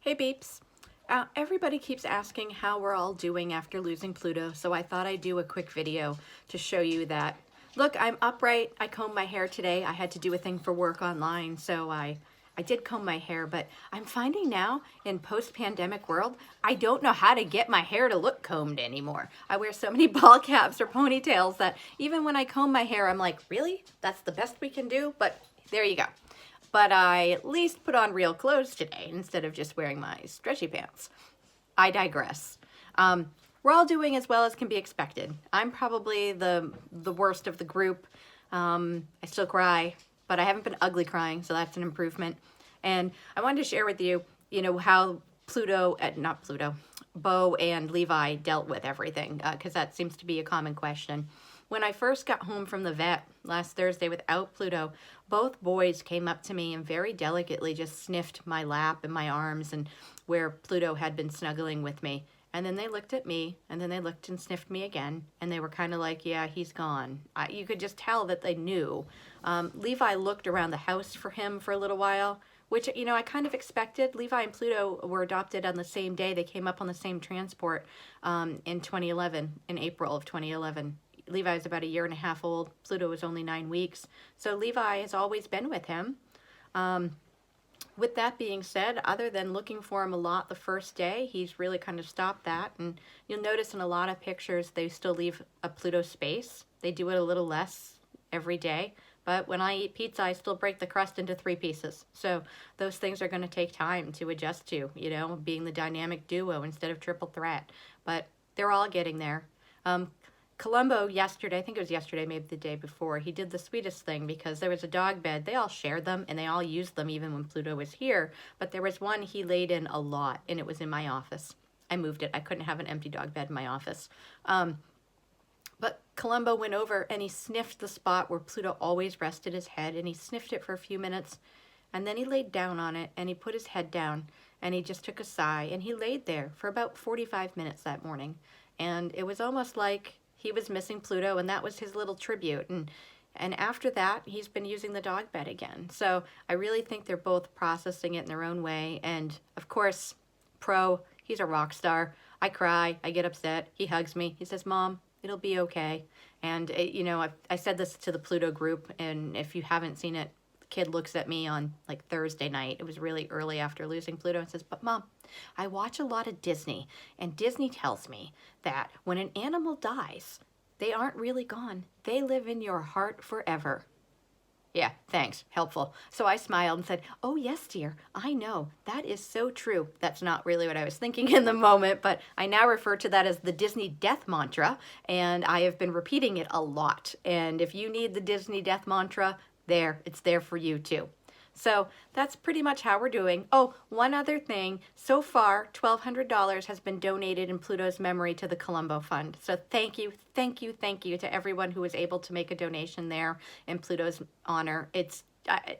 Hey beeps. Everybody keeps asking how we're all doing after losing Pluto, so I thought I'd do a quick video to show you that. Look, I'm upright. I combed my hair today. I had to do a thing for work online, so I did comb my hair, but I'm finding now in post-pandemic world, I don't know how to get my hair to look combed anymore. I wear so many ball caps or ponytails that even when I comb my hair, I'm like, really? That's the best we can do? But there you go. But I at least put on real clothes today instead of just wearing my stretchy pants. I digress. We're all doing as well as can be expected. I'm probably the worst of the group. I still cry, but I haven't been ugly crying, so that's an improvement. And I wanted to share with you, how Bo and Levi dealt with everything, because that seems to be a common question. When I first got home from the vet last Thursday without Pluto, both boys came up to me and very delicately just sniffed my lap and my arms and where Pluto had been snuggling with me. And then they looked at me, and then they looked and sniffed me again, and they were kind of like, yeah, he's gone. You could just tell that they knew. Levi looked around the house for him for a little while, which, I kind of expected. Levi and Pluto were adopted on the same day. They came up on the same transport in 2011, in April of 2011. Levi is about 1.5 years old. Pluto was only 9 weeks. So Levi has always been with him. With that being said, other than looking for him a lot the first day, he's really kind of stopped that. And you'll notice in a lot of pictures, they still leave a Pluto space. They do it a little less every day. But when I eat pizza, I still break the crust into 3 pieces. So those things are going to take time to adjust to, being the dynamic duo instead of triple threat. But they're all getting there. Columbo yesterday, I think it was yesterday, maybe the day before, he did the sweetest thing because there was a dog bed. They all shared them and they all used them even when Pluto was here. But there was one he laid in a lot and it was in my office. I moved it. I couldn't have an empty dog bed in my office. But Columbo went over and he sniffed the spot where Pluto always rested his head, and he sniffed it for a few minutes, and then he laid down on it and he put his head down and he just took a sigh, and he laid there for about 45 minutes that morning. And it was almost like he was missing Pluto, and that was his little tribute. And after that, he's been using the dog bed again. So I really think they're both processing it in their own way. And of course, Pro, he's a rock star. I cry, I get upset, he hugs me, he says, Mom, it'll be okay. And I said this to the Pluto group, and if you haven't seen it, the kid looks at me on like Thursday night. It was really early after losing Pluto, and says, but Mom, I watch a lot of Disney, and Disney tells me that when an animal dies, they aren't really gone. They live in your heart forever. Yeah, thanks. Helpful. So I smiled and said, oh, yes, dear. I know. That is so true. That's not really what I was thinking in the moment, but I now refer to that as the Disney death mantra, and I have been repeating it a lot. And if you need the Disney death mantra, it's there for you too. So that's pretty much how we're doing. Oh, one other thing. So far, $1,200 has been donated in Pluto's memory to the Columbo Fund. So thank you to everyone who was able to make a donation there in Pluto's honor. It's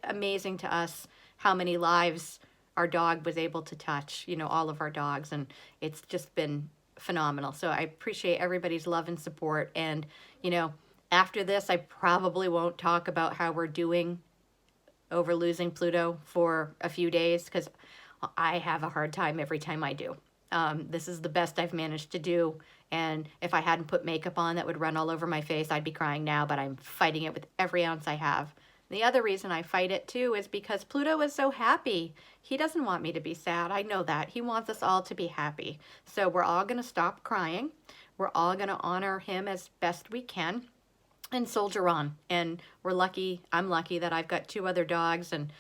amazing to us how many lives our dog was able to touch, all of our dogs, and it's just been phenomenal. So I appreciate everybody's love and support. And, after this, I probably won't talk about how we're doing over losing Pluto for a few days, because I have a hard time every time I do. This is the best I've managed to do, and if I hadn't put makeup on that would run all over my face, I'd be crying now, but I'm fighting it with every ounce I have. The other reason I fight it too is because Pluto is so happy. He doesn't want me to be sad. I know that. He wants us all to be happy. So we're all going to stop crying. We're all going to honor him as best we can and soldier on. And I'm lucky that I've got 2 other dogs, and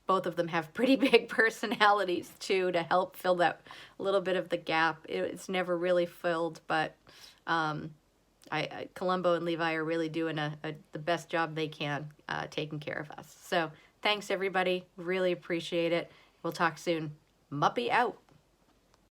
both of them have pretty big personalities too, to help fill that little bit of the gap. It's never really filled, but Columbo and Levi are really doing the best job they can taking care of us. So thanks everybody, really appreciate it. We'll talk soon. Muppy out.